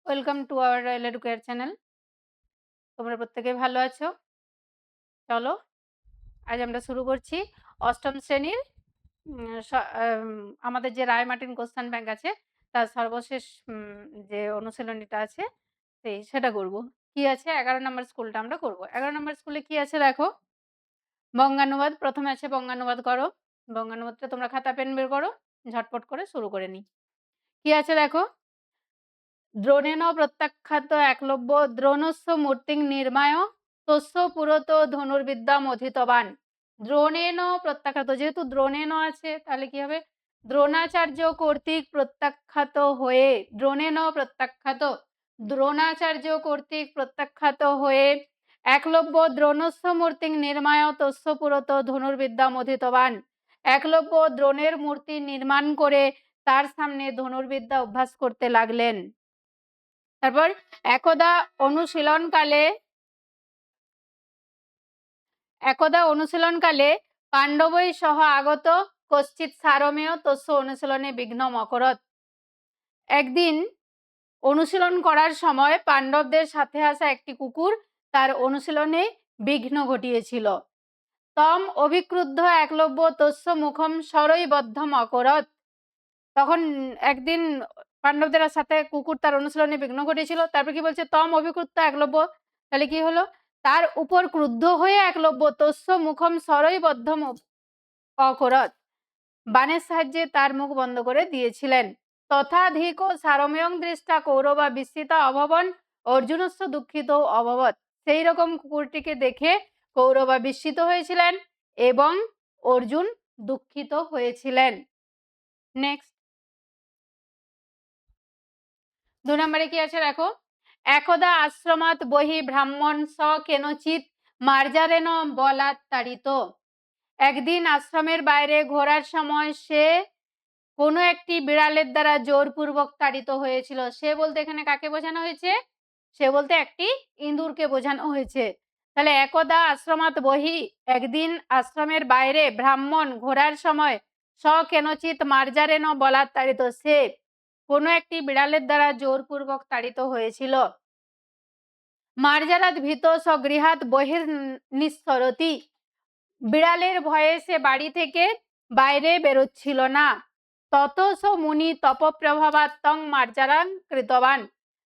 Welcome to our royal educare channel. তোমরা প্রত্যেকেই ভালো আছো? চলো আজ আমরা শুরু করছি অষ্টম শ্রেণীর আমাদের যে রায় মার্টিন কোশ্চেন ব্যাংক আছে তার সর্বশেষ যে অনুশীলনীটা আছে সেটা করব। কি আছে 11 নম্বর স্কুলটা আমরা করব। 11 নম্বর স্কুলে কি আছে দেখো, বঙ্গানুবাদ। প্রথমে আছে বঙ্গানুবাদ করো। বঙ্গানুবাদটা তোমরা খাতা পেন বের করো, ঝটপট করে শুরু করে নিই। কি আছে দেখো, দ্রোণেন প্রত্যাখ্যাত একলব্য দ্রোণস্য মূর্তিং নির্মায় তস্য পুরত ধনুর্বিদ্যা মথিতবান। দ্রোণেন প্রত্যাখ্যাত, যেহেতু দ্রোণেন আছে তাহলে কি হবে, দ্রোণাচার্য কর্তৃক প্রত্যাখ্যাত হয়ে, দ্রোণেন প্রত্যাখ্যাত, দ্রোণাচার্য কর্তৃক প্রত্যাখ্যাত হয়ে একলব্য দ্রোণস্য মূর্তিং নির্মায় তস্য পুরত ধনুর্বিদ্যা মথিতবান। একলব্য দ্রোণের মূর্তি নির্মাণ করে তার সামনে ধনুর্বিদ্যা অভ্যাস করতে লাগলেন। তারপর একদা অনুশীলনকালে পাণ্ডবৈ সহ আগত কশ্চিৎ সারমেয় তস্য অনুশীলনে বিঘ্নম অকরৎ। একদিন অনুশীলন করার সময় পাণ্ডবদের সাথে আসা একটি কুকুর তার অনুশীলনে বিঘ্ন ঘটিয়েছিল। তম অভিক্রুদ্ধ একলব্য তস্য মুখম সরৈবদ্ধম অকরৎ। তখন একদিন পাণ্ডবদের সাথে কুকুর তার অনুশীলনে বিঘ্ন ঘটেছিল। তারপর কি বলছে, তম অভিক্রুদ্ধ একলব্য, তাহলে কি হলো, তার উপর ক্রুদ্ধ হয়ে একলব্য তস্য মুখম সরৈবদ্ধম অকরৎ, বাণের সাহায্যে তার মুখ বন্ধ করে দিয়েছিলেন। তথাধিক সারমেয়ং দৃষ্টা কৌরবা বিস্মিতা অভবন অর্জুনস্য দুঃখিত অভবৎ। সেই রকম কুকুরটিকে দেখে কৌরবা বিস্মিত হয়েছিলেন এবং অর্জুন দুঃখিত হয়েছিলেন। নেক্সট 2 নম্বরে কি আছে দেখো, একদা আশ্রমাৎ বহি ব্রাহ্মণ স কেনচিৎ মার্জারেণ বলাৎ তাড়িত। একদিন আশ্রমের বাইরে ঘোরার সময় সে কোনো একটি বিড়ালের দ্বারা জোরপূর্বক তাড়িত হয়েছিল। সে বলতে এখানে কাকে বোঝানো হয়েছে? সে বলতে একটি ইঁদুরকে বোঝানো হয়েছে। তাহলে একদা আশ্রমাৎ বহি, একদিন আশ্রমের বাইরে ব্রাহ্মণ ঘোরার সময় স কেনচিৎ মার্জারেণ বলাৎ তাড়িত, সে কোনো একটি বিড়ালের দ্বারা জোরপূর্বক তাড়িত হয়েছিল। মার্জারাৎ ভীত স গৃহাৎ বহির নিঃসরতি, বিড়ালের ভয়ে সে বাড়ি থেকে বাইরে বেরোচ্ছিল না। তত স মুনি তপপ্রভাবাৎ তং মার্জারাং কৃতবান,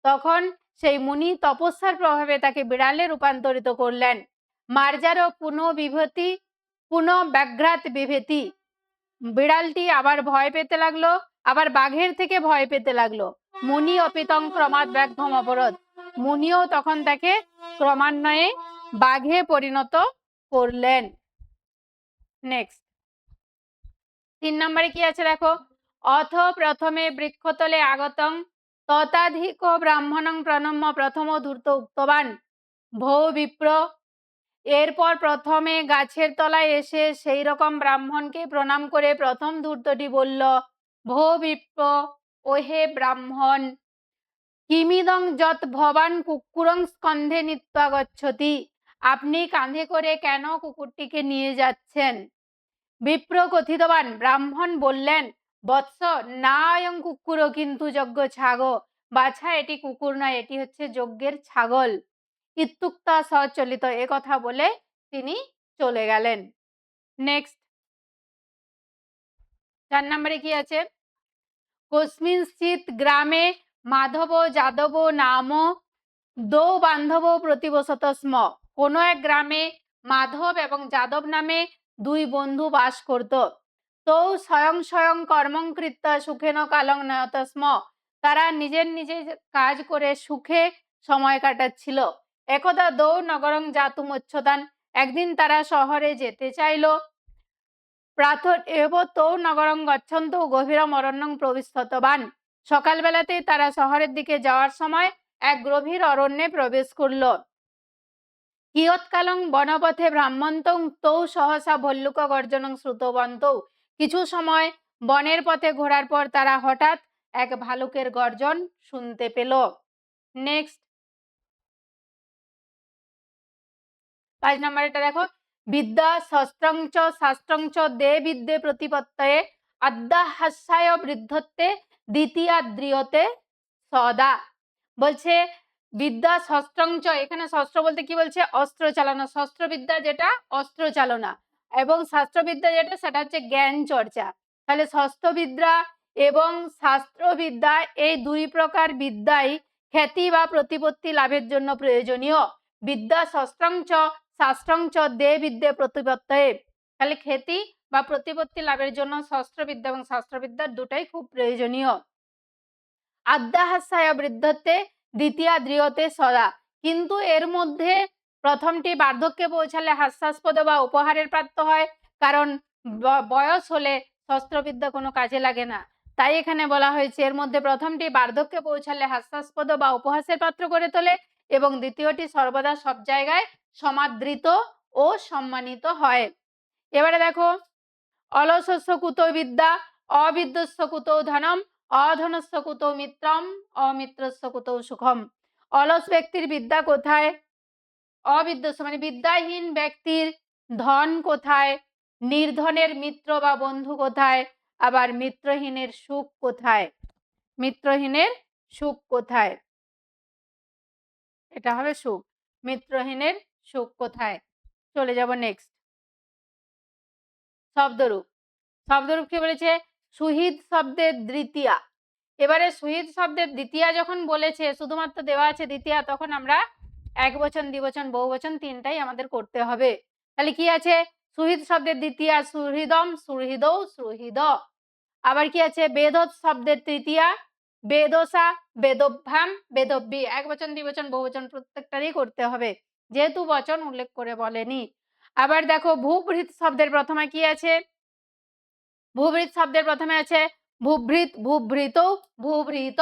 তখন সেই মুনি তপস্যার প্রভাবে তাকে বিড়ালে রূপান্তরিত করলেন। মার্জার পুনঃবিভূতি পুনঃব্যাঘ্রাৎ বিভেতি, বিড়ালটি আবার ভয় পেতে লাগলো, আবার বাঘের থেকে ভয় পেতে লাগলো। মুনি অপিতং ক্রমাৎ ব্যাঘ্রম অপরোধ, মুনিও তখন তাকে ক্রমান্বয়ে বাঘে পরিণত করলেন। নেক্সট 3 নম্বরে কি আছে দেখো, অথ প্রথমে বৃক্ষতলে আগতং ততাধিক ব্রাহ্মণং প্রণম্য প্রথম ধূর্ত উক্তবান ভৌ বিপ্র। এরপর প্রথমে গাছের তলায় এসে সেই রকম ব্রাহ্মণকে প্রণাম করে প্রথম ধূর্তটি বলল, ভৌ বিপ্র, ওহে ব্রাহ্মণ, কিমিদং যৎ ভবান কুকুরং স্কন্ধে নিত্যা গচ্ছতি, আপনি কাঁধে করে কেন কুকুরটিকে নিয়ে যাচ্ছেন? বিপ্র কথিতবান, ব্রাহ্মণ বললেন, বৎস না অয়ং কুকুর কিন্তু যজ্ঞ ছাগো, বাছা এটি কুকুর নয়, এটি হচ্ছে যজ্ঞের ছাগল। ইত্যুক্তা সচলিত, এ কথা বলে তিনি চলে গেলেন। নেক্সট 4 নম্বরে কি আছে, কস্মিঞ্চিৎ গ্রামে মাধব যাদব নাম দৌ বান্ধব প্রতিবসত স্ম, কোন এক গ্রামে মাধব এবং যাদব নামে দুই বন্ধু বাস করত। তৌ স্বয়ং স্বয়ং কর্মং কৃত্য সুখেন কালং নয়ত স্ম, তারা নিজের নিজের কাজ করে সুখে সময় কাটাচ্ছিল। একদা দৌ নগরং জাতুমচ্ছতান, একদিন তারা শহরে যেতে চাইল। প্রাতঃ এব তৌ নগরং গচ্ছন্ত গভীরম অরণ্যং প্রবিষ্টতবান, সকালবেলাতে তারা শহরের দিকে যাওয়ার সময় এক গভীর অরণ্যে প্রবেশ করল। কিয়ৎকালং বনপথে ব্রাহ্মন্তং তৌ সহসা ভল্লুক গর্জনং শ্রুতবন্তৌ, কিছু সময় বনের পথে ঘোরার পর তারা হঠাৎ এক ভালুকের গর্জন শুনতে পেল। নেক্সট 5 নম্বরটা দেখো, বিদ্যা শস্ত্রং চ শাস্ত্রং চ দে বিদ্যে প্রতিপত্তয়ে আদ্যাহাস্যায় বৃদ্ধত্বে দ্বিতীয়াদ্রিয়তে সদা, বলছে বিদ্যা শস্ত্রঞ্চ, এখানে শস্ত্র বলতে কি বলছে? অস্ত্র চালানো। শস্ত্রবিদ্যা যেটা অস্ত্র চালনা, এবং শাস্ত্রবিদ্যা যেটা সেটা হচ্ছে জ্ঞান চর্চা। তাহলে শস্ত্রবিদ্যা এবং শাস্ত্রবিদ্যা এই দুই প্রকার বিদ্যাই খ্যাতি বা প্রতিপত্তি লাভের জন্য প্রয়োজনীয়। বিদ্যা শস্ত্রঞ্চ শাস্ত্রঞ্চ দে বিদ্যে প্রতিপত্তয়ে। তাহলে খ্যাতি বা প্রতিপত্তি লাভের জন্য শস্ত্রবিদ্যা এবং শাস্ত্রবিদ্যার দুটাই খুব প্রয়োজনীয়। আদ্যাহাস্যায় বৃদ্ধত্বে দ্বিতীয়া দৃঢ়তে সদা, কিন্তু এর মধ্যে প্রথমটি বার্ধক্যে পৌঁছালে হাস্যাস্পদ বা উপহারের প্রাপ্ত হয়, কারণ বয়স হলে শস্ত্রবিদ্যা কোনো কাজে লাগে না। তাই এখানে বলা হয়েছে এর মধ্যে প্রথমটি বার্ধক্যে পৌঁছালে হাস্যাস্পদ বা উপহাসের পাত্র করে তোলে, এবং দ্বিতীয়টি সর্বদা সব জায়গায় সমাদৃত ও সম্মানিত হয়। এবারে দেখো, অলসস্য কুতো বিদ্যা, অবিদ্যস্য কুতো ধনম, অধনস্য কুতো মিত্রম, অমিত্রস্য কুতো সুখম। অলস ব্যক্তির বিদ্যা কোথায়? অবিদ্যস্য মানে বিদ্যাহীন ব্যক্তির ধন কোথায়? নির্ধনের মিত্র বা বন্ধু কোথায়? আবার মিত্রহীনের সুখ কোথায়? মিত্রহীনের সুখ কোথায়? এটা হবে সুখ। মিত্রহীনের সুখ কোথায়? চলে যাব নেক্সট। শব্দরূপ। শব্দরূপ কি বলেছে? সুহৃদ শব্দের দ্বিতীয়া। এবারে সুহৃদ শব্দের দ্বিতীয়া যখন বলেছে, শুধুমাত্র দেওয়া আছে দ্বিতীয়া, তখন আমরা একবচন, দ্বিবচন, বহুবচন তিনটাই আমাদের করতে হবে। তাহলে কি আছে? সুহৃদ শব্দের দ্বিতীয়া সুহৃদম, সুহৃদৌ, সুহৃদ। আবার কি আছে? বেদোৎ শব্দের তৃতীয়া বেদসা, বেদভ্যাম, বেদব্যি। একবচন, দ্বিবচন, বহুবচন প্রত্যেকটারই করতে হবে, যেহেতু বচন উল্লেখ করে বলেনি। আবার দেখো, ভূভৃৎ শব্দের প্রথমে কি আছে? ভূভৃৎ শব্দের প্রথমে আছে ভূভৃৎ, ভূভৃত, ভূভৃত।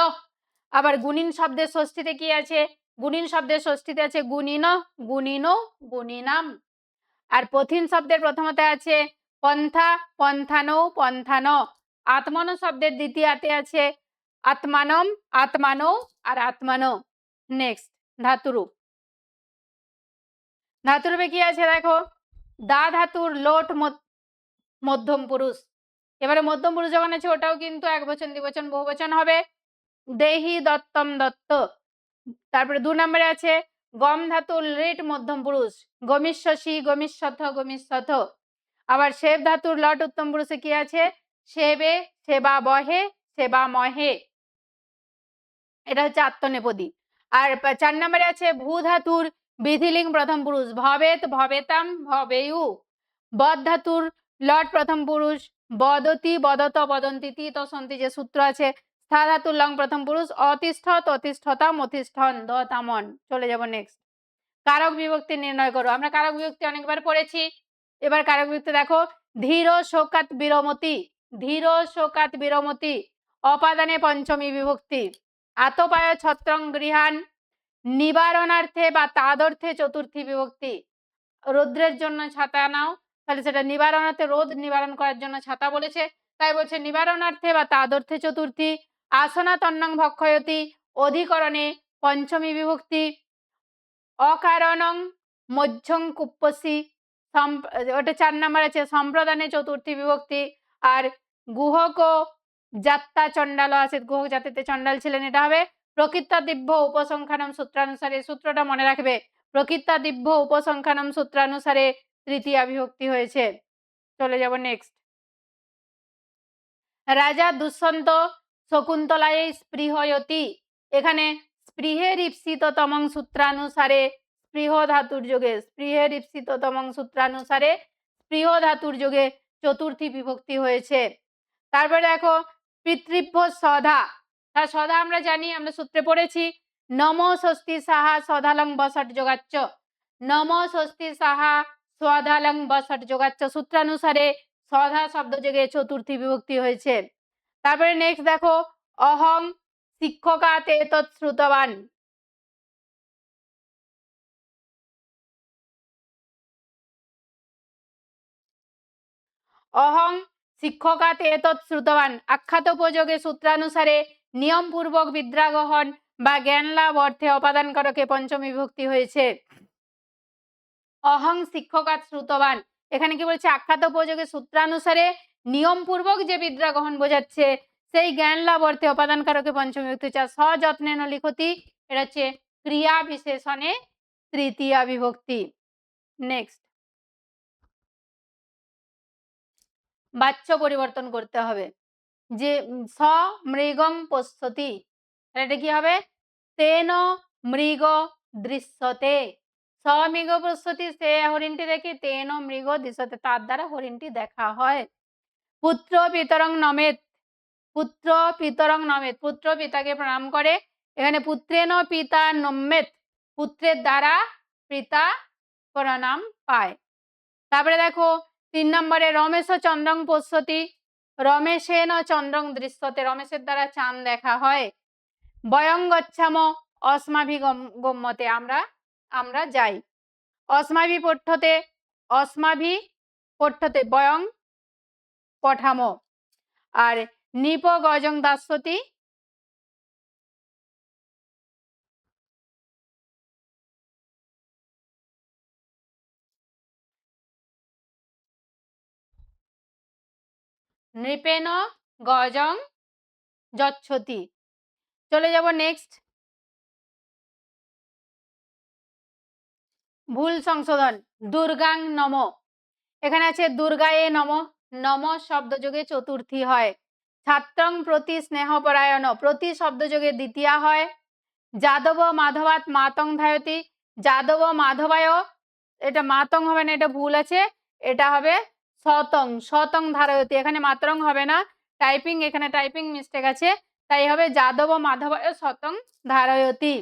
আবার গুণিন শব্দের ষষ্ঠীতে কি আছে? গুণিন শব্দের ষষ্ঠীতে আছে গুণিন, গুণিনো, গুণিনাম। আর পথিন শব্দের প্রথমতে আছে পন্থা, পন্থানো, পন্থান। আত্মন শব্দের দ্বিতীয়াতে আছে আত্মানম, আত্মানো আর আত্মানো। নেক্সট, ধাতুরূপ। ধাতুরূপে কি আছে দেখো, দা ধাতুর লোট মধ্যম পুরুষ। এবারে মধ্যম পুরুষ যখন আছে ওটাও কিন্তু একবচন, দ্বিবচন, বহুবচন হবে। দেহি দত্তম দত্ত। তারপরে 2 নম্বরে আছে গম ধাতুর লিট মধ্যম পুরুষ, গমিষ্যসি, গমিষ্যথ, গমিষ্যথ। আবার সেব ধাতুর লট উত্তম পুরুষে কি আছে? সেবে, সেবা বহে, সেবা মহে। এটা হচ্ছে আত্মনেপদী। আর 4 নম্বরে আছে ভূ ধাতুর বিধিলিং প্রথম পুরুষ, ভবেত, ভবেতাম, ভবেয়ু। বদ ধাতুর লট প্রথম পুরুষ, বদতি, বদত, বদন্তি, তি তসন্তি যে সূত্র আছে। স্থা ধাতুর লং প্রথম পুরুষ, অতিষ্ঠত, অতিষ্ঠতাম, অতিষ্ঠন, দতামন। চলে যাব নেক্সট। কারক বিভক্তি নির্ণয় করো। আমরা কারক বিভক্তি অনেকবার পড়েছি। এবার কারক বিভক্তি দেখো, ধীর শোকাত বিরমতি, ধীর শোকাত বিরমতি, অপাদানে পঞ্চমী বিভক্তি। আতপায় ছত্রং গৃহান, নিবারণার্থে বা তাদর্থে চতুর্থী বিভক্তি। রৌদ্রের জন্য ছাতা নাও, তাহলে সেটা নিবারণার্থে, রোদ নিবারণ করার জন্য ছাতা বলেছে, তাই বলছে নিবারণার্থে বা তাদর্থে চতুর্থী। আসনা তন্নং ভক্ষয়তি, অধিকরণে পঞ্চমী বিভক্তি। অকারণং মধ্যং কুপ্পসি, ওটা 4 নম্বর আছে, সম্প্রদানে চতুর্থী বিভক্তি। আর গুহক যাত্রা চণ্ডাল আছে, গুহক জাতিতে চণ্ডাল ছিলেন, এটা হবে প্রকৃতা দিব্য উপসংখ্যানম সূত্রানুসারে। সূত্রটা মনে রাখবে, প্রকৃতা দিব্য উপসংখ্যানম সূত্রানুসারে তৃতীয়া বিভক্তি হয়েছে। চলে যাব নেক্সট। রাজা দুষ্যন্ত শকুন্তলায় স্পৃহয়তি, এখানে স্পৃহের ঈপ্সিততমং সূত্রানুসারে স্পৃহ ধাতুর যোগে, স্পৃহের ঈপ্সিততমং সূত্রানুসারে স্পৃহ ধাতুর যোগে চতুর্থী বিভক্তি হয়েছে। তারপরে দেখো, পিতৃভ্য সধা। তার সধা আমরা জানি, আমরা সূত্রে পড়েছি, নম ষষ্ঠী সাহা সধালং বসট যোগাচ্চ, নম ষষ্ঠী সাহা সধালং বসট যোগাচ্চ সূত্রানুসারে সধা শব্দ যোগে চতুর্থী বিভক্তি হয়েছে। তারপরে নেক্সট দেখো, অহং শিক্ষকাতে তৎশ্রুতবান, অহং শিক্ষকাতে তৎশ্রুতবান আখ্যাত উপযোগে সূত্রানুসারে নিয়মপূর্বক বিদ্যা গ্রহণ বা জ্ঞান লাভ অর্থে অপাদান করকে পঞ্চমী বিভক্তি হয়েছে। অহং শিক্ষকাত শ্রুতবান, এখানে কি বলছে? আখ্যাত উপযোগে সূত্রানুসারে নিয়মপূর্বক যে বিদ্যা গ্রহণ বোঝাচ্ছে, সেই জ্ঞান লাভ অর্থে অপাদান কারকে পঞ্চমী বিভক্তি হচ্ছে। সযত্নেন লিখতি এটা হচ্ছে ক্রিয়া বিশেষণে তৃতীয়া বিভক্তি। নেক্সট, বাচ্য পরিবর্তন করতে হবে। যে স মৃগং পশ্যতি, এটা কি হবে? তেন মৃগ দৃশ্যতে। স মৃগ পশ্যতি, সে হরিণটি দেখে, তেন মৃগ দৃশ্যতে, তার দ্বারা হরিণটি দেখা হয়। পুত্র পিতরং নমেত, পুত্র পিতরং নমেত, পুত্র পিতাকে প্রণাম করে। এখানে পুত্রেন পিতা নমেত, পুত্রের দ্বারা পিতা প্রণাম পায়। তারপরে দেখো 3 নম্বরে রমেশ চন্দ্রং পশ্যতি, রমেশেন চন্দ্রং দৃশ্যতে, রমেশের দ্বারা চাঁদ দেখা হয়। বয়ং গচ্ছাম অস্মাভি গম্যতে, আমরা যাই। অস্মাভি পঠ্যতে, অস্মাভি পঠ্যতে, বয়ং পঠামো। আর নিপ গজং দাস্যতি, নৃপেন গজং যচ্ছতি। চলে যাব নেক্সট, ভুল সংশোধন, দুর্গাং নম, এখানে আছে দুর্গায়ে নম, নম শব্দযোগে চতুর্থী হয়। ছাত্রং প্রতি স্নেহপরায়ণ, প্রতি শব্দযোগে দ্বিতীয়া হয়। যাদব মাধবাত মাতং ধায়তি, যাদব মাধবায়, এটা মাতং হবে না, এটা ভুল আছে, এটা হবে শতং, শতং ধারয়তি, এখানে মাতরং হবে না, টাইপিং, এখানে টাইপিং মিস্টেক আছে, তাই হবে যাদব মাধবায় শতং ধারয়তি।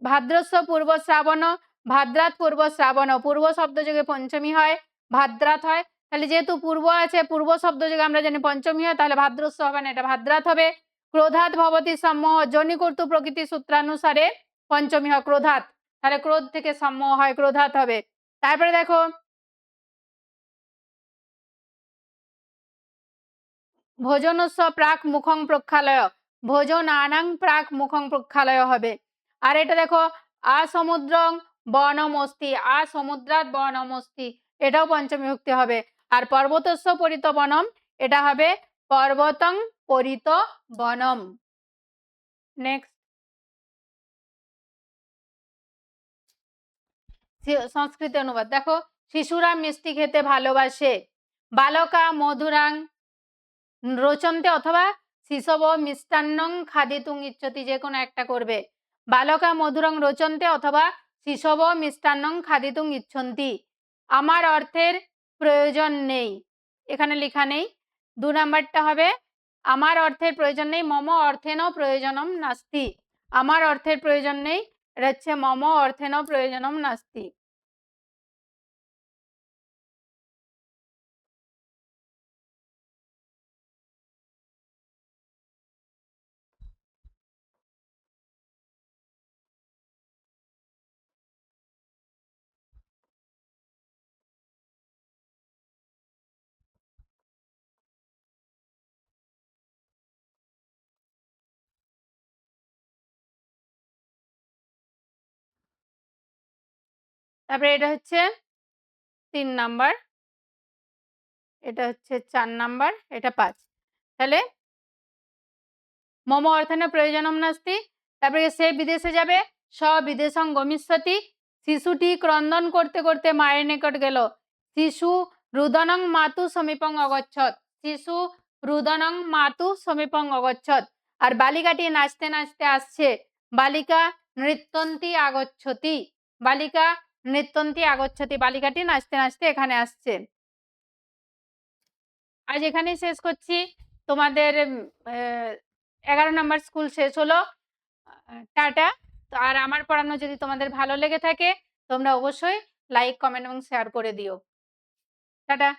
ভাদ্রস্ব পূর্ব শ্রাবণ, ভাদ্রাত পূর্ব শ্রাবণ, পূর্ব শব্দযোগে পঞ্চমী হয়, ভাদ্রাত হয়। তাহলে যেহেতু পূর্ব আছে, পূর্ব শব্দযোগে আমরা জানি পঞ্চমী হয়, তাহলে ভাদ্রস্ব হবে না, এটা ভাদ্রাত হবে। ক্রোধাত ভবতি সম্মোহ, জনিকর্তু প্রকৃতি সূত্রানুসারে পঞ্চমী হয় ক্রোধাত, তাহলে ক্রোধ থেকে সম্মোহ হয়, ক্রোধাত হবে। তারপরে দেখো ভোজনস্য প্রাক মুখং প্রক্ষালয়, ভোজনানাং প্রাক মুখং প্রক্ষালয় হবে। আর এটা দেখো আসমুদ্রং বনমস্তি, আসমুদ্রাত বনমস্তি, এটাও পঞ্চমী বিভক্তি হবে। আর পর্বতস্য পরিত বনম, এটা হবে পর্বতং পরিত বনম। নেক্সট, সংস্কৃত অনুবাদ দেখো, শিশুরা মিষ্টি খেতে ভালোবাসে। বালকা মধুরাং রোচন্তে অথবা শিশব মিষ্টান্নং খাদিতুং ইচ্ছতি, যে কোনো একটা করবে। বালকা মধুরং রোচন্তে অথবা শিশব মিষ্টান্নং খাদিতুং ইচ্ছন্তি। আমার অর্থের প্রয়োজন নেই, এখানে লেখা নেই। 2 নাম্বারটা হবে আমার অর্থের প্রয়োজন নেই, মম অর্থেন প্রয়োজনম নাস্তি, আমার অর্থের প্রয়োজন নেই, এটা হচ্ছে মম অর্থেন প্রয়োজনম নাস্তি। তারপরে এটা হচ্ছে 3 নাম্বার, এটা হচ্ছে 4 নাম্বার, এটা 5। তাহলে মম অর্থেন প্রয়োজনম নাস্তি, তারপরে সে বিদেশে যাবে, স বিদেশং গমিষ্যতি, শিশুটি ক্রন্দন করতে করতে মায়ের নিকট গেল। শিশু রুদনং মাতু সমীপং অগচ্ছত, শিশু রুদনং মাতু সমীপং অগচ্ছত। আর বালিকাটি নাচতে নাচতে আসছে, বালিকা নৃত্যন্তি আগচ্ছতি, বালিকা নৃত্যন্তি আগচ্ছতি, বালিকাটি নাচতে নাচতে এখানে আসছে। আজ এখানেই শেষ করছি। তোমাদের 11 নাম্বার স্কুল শেষ হলো। টাটা। আর আমার পড়ানো যদি তোমাদের ভালো লেগে থাকে, তোমরা অবশ্যই লাইক, কমেন্ট এবং শেয়ার করে দিও। টাটা।